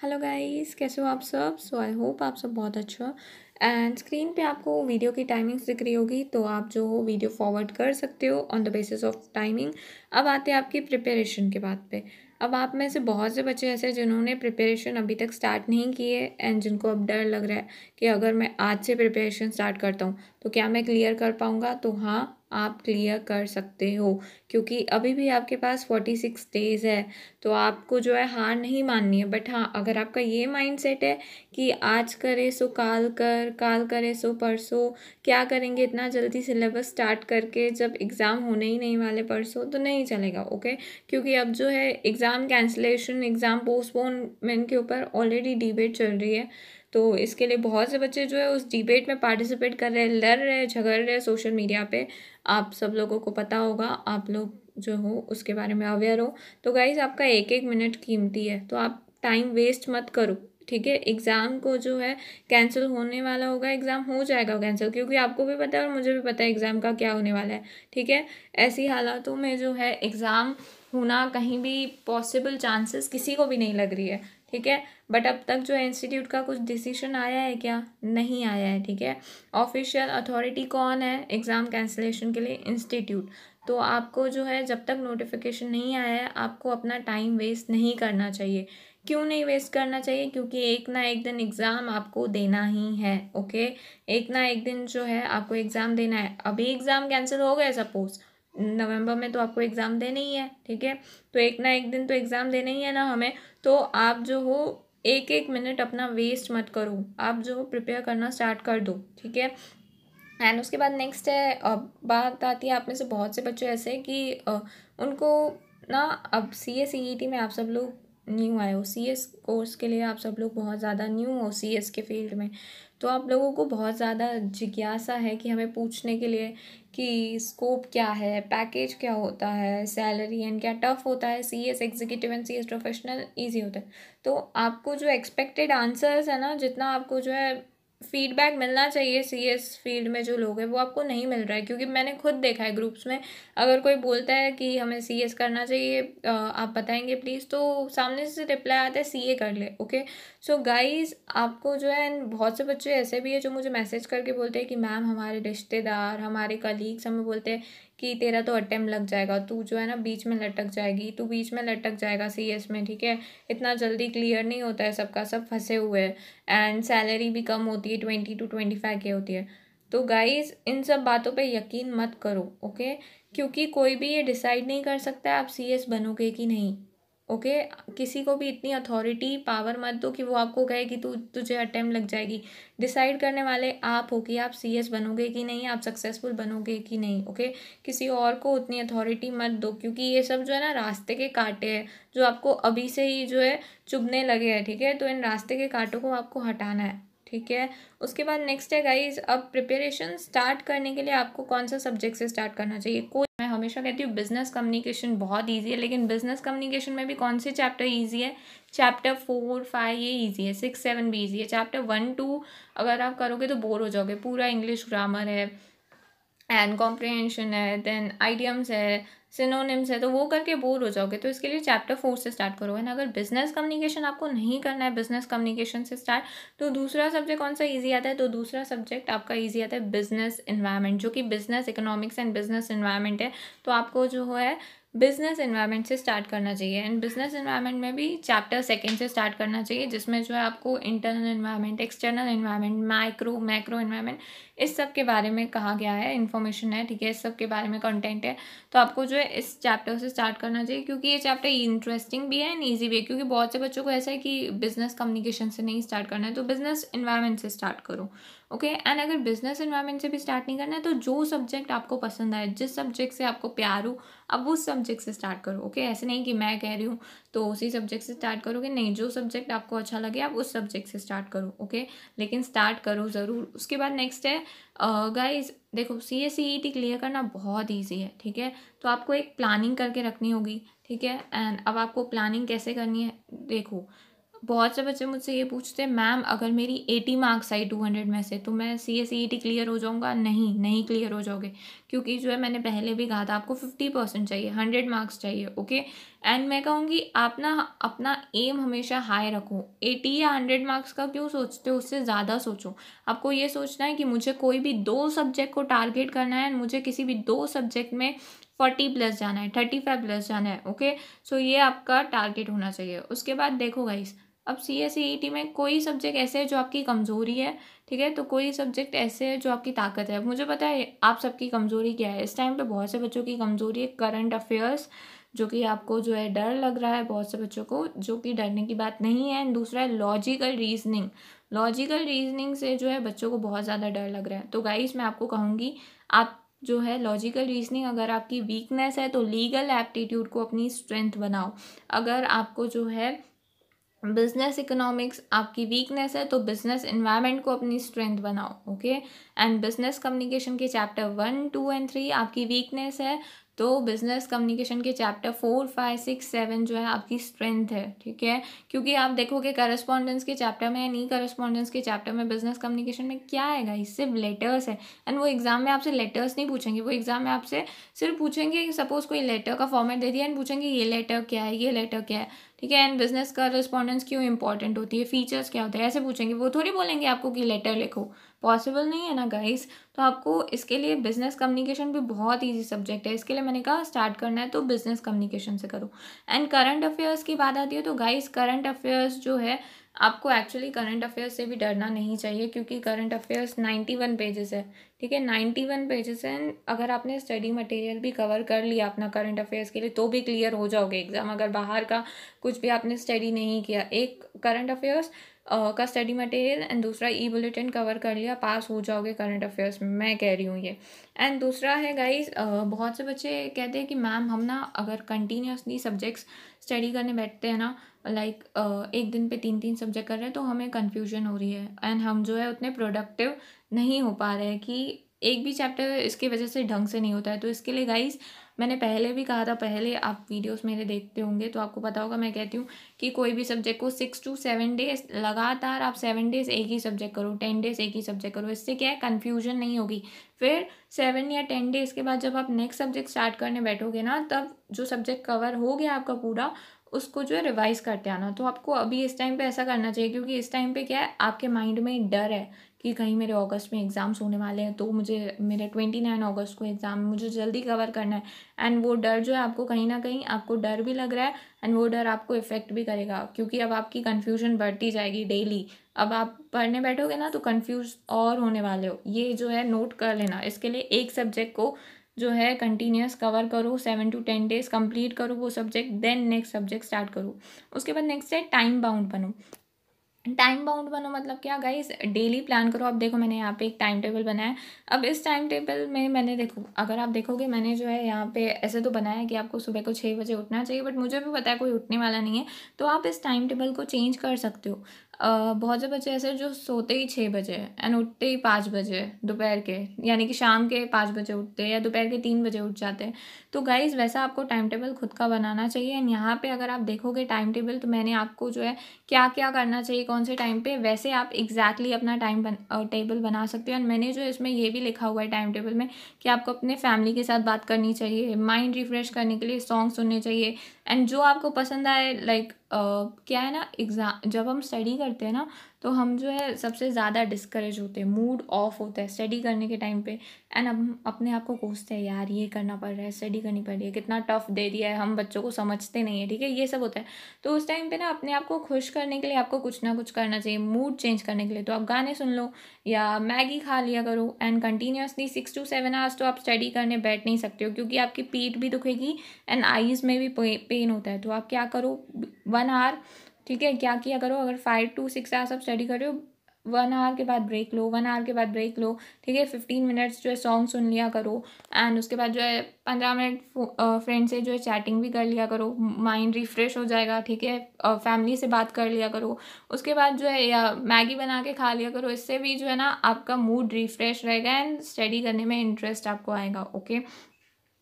Hello guys, कैसे हो आप सब। आई होप आप सब बहुत अच्छे हो। एंड स्क्रीन पे आपको वीडियो की टाइमिंग्स दिख रही होगी, तो आप जो हो वीडियो फॉरवर्ड कर सकते हो on the basis of timing. अब आते हैं आपकी प्रिपरेशन के बात पे। अब आप में से बहुत से बच्चे ऐसे हैं जिन्होंने प्रिपरेशन अभी तक स्टार्ट नहीं की है एंड जिनको अब डर लग रहा है कि अगर मैं आज से प्रिपरेशन स्टार्ट करता हूँ तो क्या मैं क्लियर कर पाऊँगा। तो हाँ, आप क्लियर कर सकते हो, क्योंकि अभी भी आपके पास 46 डेज़ है। तो आपको जो है हार नहीं माननी है। बट हाँ, अगर आपका ये माइंड सेट है कि आज करे सो काल कर, काल करे सो परसों, क्या करेंगे इतना जल्दी सिलेबस स्टार्ट करके जब एग्ज़ाम होने ही नहीं वाले परसों, तो नहीं चलेगा। ओके, क्योंकि अब जो है एग्ज़ाम कैंसिलेशन, एग्ज़ाम पोस्टपोनमेंट के ऊपर ऑलरेडी डिबेट चल रही है। तो इसके लिए बहुत से बच्चे जो है उस डिबेट में पार्टिसिपेट कर रहे हैं, लड़ रहे हैं, झगड़ रहे हैं सोशल मीडिया पे। आप सब लोगों को पता होगा, आप लोग जो हो उसके बारे में अवेयर हो। तो गाइज, आपका एक एक मिनट कीमती है, तो आप टाइम वेस्ट मत करो। ठीक है, एग्ज़ाम को जो है कैंसिल होने वाला होगा, एग्ज़ाम हो जाएगा कैंसिल, क्योंकि आपको भी पता है और मुझे भी पता है एग्ज़ाम का क्या होने वाला है। ठीक है, ऐसी हालातों में जो है एग्ज़ाम होना कहीं भी पॉसिबल चांसेस किसी को भी नहीं लग रही है। ठीक है, बट अब तक जो है इंस्टीट्यूट का कुछ डिसीजन आया है क्या? नहीं आया है। ठीक है, ऑफिशियल अथॉरिटी कौन है एग्ज़ाम कैंसिलेशन के लिए? इंस्टीट्यूट। तो आपको जो है जब तक नोटिफिकेशन नहीं आया है, आपको अपना टाइम वेस्ट नहीं करना चाहिए। क्यों नहीं वेस्ट करना चाहिए? क्योंकि एक ना एक दिन एग्ज़ाम आपको देना ही है। ओके, एक ना एक दिन जो है आपको एग्ज़ाम देना है। अभी एग्ज़ाम कैंसिल हो गए सपोज़ नवंबर में, तो आपको एग्ज़ाम देना ही है। ठीक है, तो एक ना एक दिन तो एग्ज़ाम देना ही है ना हमें। तो आप जो हो एक एक मिनट अपना वेस्ट मत करो, आप जो हो प्रिपेयर करना स्टार्ट कर दो। ठीक है, एंड उसके बाद नेक्स्ट है, बात आती है आप में से बहुत से बच्चे ऐसे कि उनको ना, अब CA CET में आप सब लोग न्यू आए हो, CS कोर्स के लिए आप सब लोग बहुत ज़्यादा न्यू हो CS के फील्ड में। तो आप लोगों को बहुत ज़्यादा जिज्ञासा है कि हमें पूछने के लिए कि स्कोप क्या है, पैकेज क्या होता है, सैलरी एंड क्या टफ़ होता है, CS executive and CS professional easy होता है। तो आपको जो एक्सपेक्टेड आंसर्स है ना, जितना आपको जो है फीडबैक मिलना चाहिए CS फील्ड में जो लोग हैं, वो आपको नहीं मिल रहा है। क्योंकि मैंने खुद देखा है ग्रुप्स में, अगर कोई बोलता है कि हमें CS करना चाहिए, आप बताएंगे प्लीज़, तो सामने से रिप्लाई आता है CA कर ले। ओके, सो गाइज, आपको जो है, बहुत से बच्चे ऐसे भी है जो मुझे मैसेज करके बोलते हैं कि मैम हमारे रिश्तेदार, हमारे कलीग्स हमें बोलते हैं कि तेरा तो अटेम्प्ट लग जाएगा, तू जो है ना बीच में लटक जाएगी, तू बीच में लटक जाएगा CS में। ठीक है, इतना जल्दी क्लियर नहीं होता है सबका, सब फंसे हुए हैं एंड सैलरी भी कम होती है, 20 to 25 के होती है। तो गाइज, इन सब बातों पे यकीन मत करो। ओके, क्योंकि कोई भी ये डिसाइड नहीं कर सकता आप CS बनोगे कि नहीं। ओके, किसी को भी इतनी अथॉरिटी पावर मत दो कि वो आपको कहे कि तुझे अटेम्प्ट लग जाएगी। डिसाइड करने वाले आप हो कि आप CS बनोगे कि नहीं, आप सक्सेसफुल बनोगे कि नहीं। ओके, किसी और को उतनी अथॉरिटी मत दो, क्योंकि ये सब जो है ना रास्ते के कांटे हैं जो आपको अभी से ही जो है चुभने लगे हैं। ठीक है, तो इन रास्ते के कांटों को आपको हटाना है। ठीक है, उसके बाद नेक्स्ट है गाइज, अब प्रिपरेशन स्टार्ट करने के लिए आपको कौन सा सब्जेक्ट से स्टार्ट करना चाहिए। कोई, मैं हमेशा कहती हूँ बिजनेस कम्युनिकेशन बहुत इजी है, लेकिन बिजनेस कम्युनिकेशन में भी कौन से चैप्टर इजी है? चैप्टर 4 5 ये इजी है, 6 7 भी इजी है। चैप्टर 1 2 अगर आप करोगे तो बोर हो जाओगे। पूरा इंग्लिश ग्रामर है एंड कॉम्प्रिहेंशन है, देन आइडियम्स है, सिनोनिम्स है, तो वो करके बोर हो जाओगे। तो इसके लिए चैप्टर 4 से स्टार्ट करो। एंड अगर बिजनेस कम्युनिकेशन आपको नहीं करना है बिजनेस कम्युनिकेशन से स्टार्ट, तो दूसरा सब्जेक्ट कौन सा ईजी आता है? तो दूसरा सब्जेक्ट आपका ईजी आता है बिजनेस इन्वायरमेंट, जो कि business economics and business environment है। तो आपको जो है बिजनेस इन्वायरमेंट से स्टार्ट करना चाहिए। एंड बिजनेस इन्वायरमेंट में भी चैप्टर 2 से स्टार्ट करना चाहिए, जिसमें जो है आपको internal environment, external environment, micro macro environment, इस सब के बारे में कहा गया है, इन्फॉर्मेशन है। ठीक है, इस सब के बारे में कंटेंट है। तो आपको जो है इस चैप्टर से स्टार्ट करना चाहिए, क्योंकि ये चैप्टर इंटरेस्टिंग भी है एंड ईजी भी है। क्योंकि बहुत से बच्चों को ऐसा है कि बिजनेस कम्युनिकेशन से नहीं स्टार्ट करना है, तो बिजनेस इन्वायरमेंट से स्टार्ट करो। ओके, एंड अगर बिजनेस इन्वायरमेंट से भी स्टार्ट नहीं करना है, तो जो सब्जेक्ट आपको पसंद आए, जिस सब्जेक्ट से आपको प्यार हो, अब उस सब्जेक्ट से स्टार्ट करो। ओके, ऐसे नहीं कि मैं कह रही हूँ तो उसी सब्जेक्ट से स्टार्ट करोगे, नहीं, जो सब्जेक्ट आपको अच्छा लगे आप उस सब्जेक्ट से स्टार्ट करो। ओके, लेकिन स्टार्ट करो ज़रूर। उसके बाद नेक्स्ट है गाइज, देखो CA CET क्लियर करना बहुत ईजी है। ठीक है, तो आपको एक प्लानिंग करके रखनी होगी। ठीक है, एंड अब आपको प्लानिंग कैसे करनी है, देखो, बहुत से बच्चे मुझसे ये पूछते हैं मैम अगर मेरी 80 मार्क्स आई 200 में से, तो मैं CA CET क्लियर हो जाऊंगा? नहीं, नहीं क्लियर हो जाओगे, क्योंकि जो है मैंने पहले भी कहा था आपको 50% चाहिए, 100 मार्क्स चाहिए। ओके, एंड मैं कहूँगी आप ना अपना एम हमेशा हाई रखो। 80 या 100 मार्क्स का क्यों सोचते हो, उससे ज़्यादा सोचो। आपको ये सोचना है कि मुझे कोई भी 2 सब्जेक्ट को टारगेट करना है, मुझे किसी भी 2 सब्जेक्ट में 40 प्लस जाना है, 35 प्लस जाना है। ओके, सो ये आपका टारगेट होना चाहिए। उसके बाद देखो गाइस, अब C S C E T में कोई सब्जेक्ट ऐसे है जो आपकी कमज़ोरी है, ठीक है, तो कोई सब्जेक्ट ऐसे है जो आपकी ताकत है। मुझे पता है आप सबकी कमज़ोरी क्या है। इस टाइम पे बहुत से बच्चों की कमज़ोरी है करंट अफेयर्स, जो कि आपको जो है डर लग रहा है बहुत से बच्चों को, जो कि डरने की बात नहीं है। एंड दूसरा है लॉजिकल रीजनिंग। लॉजिकल रीजनिंग से जो है बच्चों को बहुत ज़्यादा डर लग रहा है। तो गाइस मैं आपको कहूँगी, आप जो है लॉजिकल रीजनिंग अगर आपकी वीकनेस है तो लीगल एप्टीट्यूड को अपनी स्ट्रेंथ बनाओ। अगर आपको जो है बिजनेस इकोनॉमिक्स आपकी वीकनेस है तो बिजनेस इन्वायरमेंट को अपनी स्ट्रेंथ बनाओ। ओके, एंड बिजनेस कम्युनिकेशन के चैप्टर 1, 2 एंड 3 आपकी वीकनेस है तो बिजनेस कम्युनिकेशन के चैप्टर 4, 5, 6, 7 जो है आपकी स्ट्रेंथ है। ठीक है, क्योंकि आप देखोगे करस्पॉन्डेंस के चैप्टर में, नहीं करस्पॉन्डेंस के चैप्टर में, बिजनेस कम्युनिकेशन में क्या आएगा, ये सिर्फ लेटर्स है। एंड वो एग्जाम में आपसे लेटर्स नहीं पूछेंगे, वो एग्जाम में आपसे सिर्फ पूछेंगे कि सपोज कोई लेटर का फॉर्मेट दे दिया एंड पूछेंगे ये लेटर क्या है, ये लेटर क्या है। ठीक है, एंड बिजनेस करस्पॉन्डेंस क्यों इंपॉर्टेंट होती है, फीचर्स क्या होते हैं, ऐसे पूछेंगे। वो थोड़ी बोलेंगे आपको कि लेटर लिखो, पॉसिबल नहीं है ना गाइस। तो आपको इसके लिए बिजनेस कम्युनिकेशन भी बहुत ईजी सब्जेक्ट है, इसके लिए मैंने कहा स्टार्ट करना है तो बिजनेस कम्युनिकेशन से करो। एंड करंट अफेयर्स की बात आती है तो गाइस करंट अफेयर्स जो है आपको एक्चुअली करंट अफेयर्स से भी डरना नहीं चाहिए, क्योंकि करंट अफेयर्स 91 पेजेस है। ठीक है, 91 पेजेस हैं। अगर आपने स्टडी मटेरियल भी कवर कर लिया अपना करंट अफेयर्स के लिए तो भी क्लियर हो जाओगे एग्जाम। अगर बाहर का कुछ भी आपने स्टडी नहीं किया, एक करंट अफेयर्स का स्टडी मटेरियल एंड दूसरा ई बुलेटिन कवर कर लिया, पास हो जाओगे करंट अफेयर्स में, मैं कह रही हूँ ये। एंड दूसरा है गाइस, बहुत से बच्चे कहते हैं कि मैम हम ना अगर कंटिन्यूसली सब्जेक्ट्स स्टडी करने बैठते हैं ना, लाइक एक दिन पे 3-3 सब्जेक्ट कर रहे हैं तो हमें कन्फ्यूजन हो रही है एंड हम जो है उतने प्रोडक्टिव नहीं हो पा रहे हैं कि एक भी चैप्टर इसकी वजह से ढंग से नहीं होता है। तो इसके लिए गाइस मैंने पहले भी कहा था, पहले आप वीडियोस मेरे देखते होंगे तो आपको पता होगा, मैं कहती हूँ कि कोई भी सब्जेक्ट को 6 to 7 डेज लगातार आप 7 डेज एक ही सब्जेक्ट करो, 10 डेज एक ही सब्जेक्ट करो। इससे क्या है, कन्फ्यूजन नहीं होगी। फिर 7 या 10 डेज के बाद जब आप नेक्स्ट सब्जेक्ट स्टार्ट करने बैठोगे ना, तब जो सब्जेक्ट कवर हो गया आपका पूरा, उसको जो है रिवाइज करते आना। तो आपको अभी इस टाइम पे ऐसा करना चाहिए, क्योंकि इस टाइम पे क्या है, आपके माइंड में डर है कि कहीं मेरे अगस्त में एग्ज़ाम्स होने वाले हैं, तो मुझे मेरे 29 अगस्त को एग्ज़ाम, मुझे जल्दी कवर करना है। एंड वो डर जो है आपको कहीं ना कहीं, आपको डर भी लग रहा है एंड वो डर आपको इफेक्ट भी करेगा, क्योंकि अब आपकी कन्फ्यूजन बढ़ती जाएगी डेली। अब आप पढ़ने बैठोगे ना तो कन्फ्यूज और होने वाले हो, ये जो है नोट कर लेना। इसके लिए एक सब्जेक्ट को जो है कंटिन्यूस कवर करो, 7 to 10 डेज कंप्लीट करो वो subject, then next subject start करो। उसके बाद नेक्स्ट है टाइम बाउंड बनो। टाइम बाउंड बनो मतलब क्या गाइस, डेली प्लान करो। अब देखो मैंने यहाँ पे एक टाइम टेबल बनाया है। अब इस टाइम टेबल में मैंने, देखो अगर आप देखोगे मैंने जो है यहाँ पे ऐसे तो बनाया है कि आपको सुबह को 6 बजे उठना चाहिए, बट मुझे भी पता है कोई उठने वाला नहीं है, तो आप इस टाइम टेबल को चेंज कर सकते हो। बहुत से बच्चे ऐसे जो सोते ही 6 बजे एंड उठते ही 5 बजे दोपहर के, यानी कि शाम के 5 बजे उठते हैं या दोपहर के 3 बजे उठ जाते हैं। तो गाइज वैसा आपको टाइम टेबल खुद का बनाना चाहिए। एंड यहाँ पे अगर आप देखोगे टाइम टेबल, तो मैंने आपको जो है क्या क्या करना चाहिए कौन से टाइम पे, वैसे आप एग्जैक्टली अपना टेबल बना सकते हो। एंड मैंने जो इसमें ये भी लिखा हुआ है टाइम टेबल में कि आपको अपने फैमिली के साथ बात करनी चाहिए, माइंड रिफ्रेश करने के लिए सॉन्ग सुनने चाहिए, एंड जो आपको पसंद आए। लाइक क्या है ना, एग्ज़ाम जब हम स्टडी करते हैं ना तो हम जो है सबसे ज़्यादा डिस्करेज होते हैं, मूड ऑफ होता है स्टडी करने के टाइम पे। एंड हम अपने आप को कोसते हैं, यार ये करना पड़ रहा है, स्टडी करनी पड़ रही है, कितना टफ दे दिया है, हम बच्चों को समझते नहीं है। ठीक है, ये सब होता है। तो उस टाइम पे ना अपने आप को खुश करने के लिए आपको कुछ ना कुछ करना चाहिए, मूड चेंज करने के लिए। तो आप गाने सुन लो या मैगी खा लिया करो। एंड कंटिन्यूसली 6 to 7 आवर्स तो आप स्टडी करने बैठ नहीं सकते हो, क्योंकि आपकी पीठ भी दुखेगी एंड आईज़ में भी पेन होता है। तो आप क्या करो, 1 आवर, ठीक है, क्या किया करो, अगर 5 to 6 आवर्स आप स्टडी कर रहे हो, 1 आवर के बाद ब्रेक लो, 1 आवर के बाद ब्रेक लो। ठीक है, 15 मिनट्स जो है सॉन्ग सुन लिया करो। एंड उसके बाद जो है 15 मिनट फ्रेंड से जो है चैटिंग भी कर लिया करो, माइंड रिफ्रेश हो जाएगा। ठीक है, फैमिली से बात कर लिया करो। उसके बाद जो है या मैगी बना के खा लिया करो, इससे भी जो है ना आपका मूड रिफ्रेश रहेगा एंड स्टडी करने में इंटरेस्ट आपको आएगा। ओके,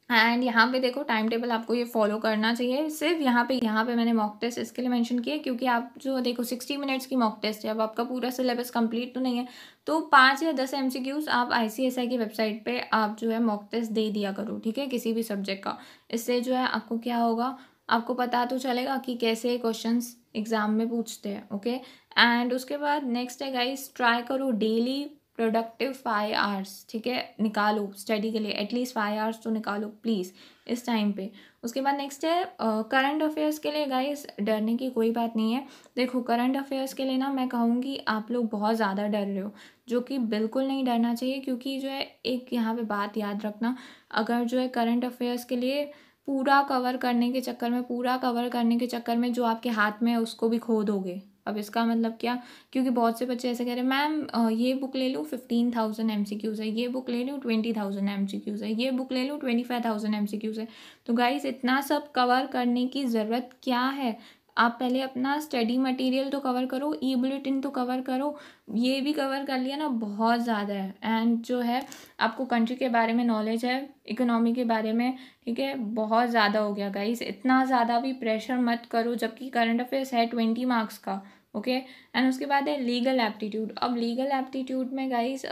एंड यहाँ पे देखो टाइम टेबल आपको ये फॉलो करना चाहिए। सिर्फ यहाँ पे मैंने मॉक टेस्ट इसके लिए मेंशन किया क्योंकि आप जो देखो 60 मिनट्स की मॉक टेस्ट है, अब आपका पूरा सिलेबस कंप्लीट तो नहीं है, तो 5 या 10 MCQs आप ICSI की वेबसाइट पे आप जो है मॉक टेस्ट दे दिया करो। ठीक है, किसी भी सब्जेक्ट का। इससे जो है आपको क्या होगा, आपको पता तो चलेगा कि कैसे क्वेश्चंस एग्ज़ाम में पूछते हैं। ओके, एंड उसके बाद नेक्स्ट है गाइस, ट्राई करो डेली प्रोडक्टिव 5 आवर्स, ठीक है, निकालो स्टडी के लिए, एटलीस्ट 5 आवर्स तो निकालो प्लीज़ इस टाइम पे। उसके बाद नेक्स्ट है करंट अफेयर्स के लिए गाइस डरने की कोई बात नहीं है। देखो करंट अफेयर्स के लिए ना मैं कहूँगी आप लोग बहुत ज़्यादा डर रहे हो, जो कि बिल्कुल नहीं डरना चाहिए, क्योंकि जो है एक यहाँ पे बात याद रखना, अगर जो है करंट अफेयर्स के लिए पूरा कवर करने के चक्कर में, पूरा कवर करने के चक्कर में जो आपके हाथ में है उसको भी खो दोगे। अब इसका मतलब क्या, क्योंकि बहुत से बच्चे ऐसे कह रहे हैं मैम ये बुक ले लूँ 15,000 MCQs है, ये बुक ले लूँ 20,000 MCQs है, ये बुक ले लूँ 25,000 MCQs है। तो गाइस इतना सब कवर करने की ज़रूरत क्या है? आप पहले अपना स्टडी मटेरियल तो कवर करो, ई बुलेटिन तो कवर करो, ये भी कवर कर लिया ना बहुत ज़्यादा है। एंड जो है आपको कंट्री के बारे में नॉलेज है, इकोनॉमी के बारे में, ठीक है, बहुत ज़्यादा हो गया गाइस, इतना ज़्यादा भी प्रेशर मत करो, जबकि करंट अफेयर्स है 20 मार्क्स का। ओके, एंड उसके बाद है लीगल एप्टीट्यूड। अब लीगल एप्टीट्यूड में गाइस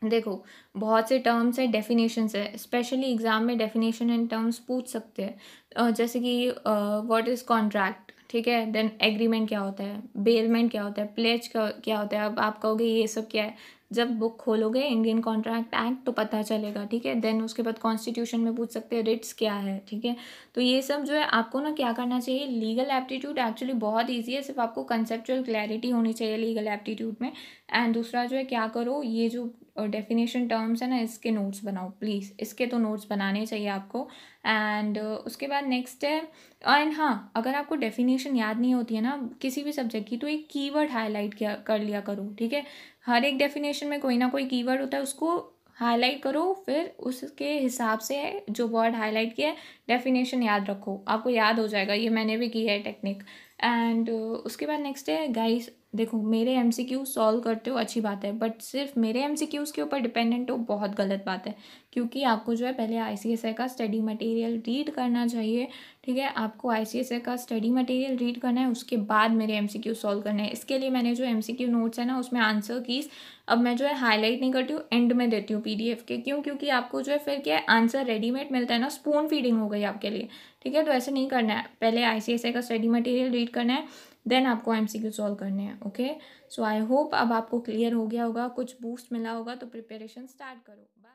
देखो बहुत से टर्म्स है, डेफिनेशंस है, स्पेशली एग्जाम में डेफिनेशन एंड टर्म्स पूछ सकते हैं। जैसे कि व्हाट इज़ कॉन्ट्रैक्ट, ठीक है, देन एग्रीमेंट क्या होता है, बेलमेंट क्या होता है, प्लेज क्या होता है। अब आप कहोगे ये सब क्या है, जब बुक खोलोगे इंडियन कॉन्ट्रैक्ट एक्ट तो पता चलेगा, ठीक है। देन उसके बाद कॉन्स्टिट्यूशन में पूछ सकते हैं रिट्स क्या है, ठीक है। तो ये सब जो है आपको ना क्या करना चाहिए, लीगल एप्टीट्यूड एक्चुअली बहुत ईजी है, सिर्फ आपको कंसेप्चुअल क्लैरिटी होनी चाहिए लीगल एप्टीट्यूड में। एंड दूसरा जो है क्या करो, ये जो डेफिनेशन टर्म्स है ना इसके नोट्स बनाओ प्लीज़, इसके तो नोट्स बनाने चाहिए आपको। एंड उसके बाद नेक्स्ट है, एंड हाँ अगर आपको डेफिनेशन याद नहीं होती है ना किसी भी सब्जेक्ट की, तो एक कीवर्ड हाईलाइट किया कर लिया करो, ठीक है। हर एक डेफिनेशन में कोई ना कोई कीवर्ड होता है, उसको हाईलाइट करो, फिर उसके हिसाब से जो वर्ड हाईलाइट किया है डेफिनेशन याद रखो, आपको याद हो जाएगा। ये मैंने भी की है टेक्निक। एंड उसके बाद नेक्स्ट है गाइस, देखो मेरे MCQ सॉल्व करते हो अच्छी बात है, बट सिर्फ मेरे MCQs के ऊपर डिपेंडेंट हो बहुत गलत बात है, क्योंकि आपको जो है पहले ICSI का स्टडी मटेरियल रीड करना चाहिए, ठीक है। आपको ICSI का स्टडी मटेरियल रीड करना है, उसके बाद मेरे MCQ सॉल्व करने हैं। इसके लिए मैंने जो MCQ नोट्स है ना उसमें आंसर कीज अब मैं जो है हाईलाइट नहीं करती हूँ, एंड में देती हूँ PDF के, क्यों, क्योंकि आपको जो है फिर क्या है आंसर रेडीमेड मिलता है ना, स्पून फीडिंग हो गई आपके लिए, ठीक है। तो ऐसे नहीं करना है, पहले ICSI का स्टडी मटेरियल रीड करना है, देन आपको MCQ सॉल्व करने हैं। ओके, सो आई होप अब आपको क्लियर हो गया होगा, कुछ बूस्ट मिला होगा, तो प्रिपरेशन स्टार्ट करो। बाय।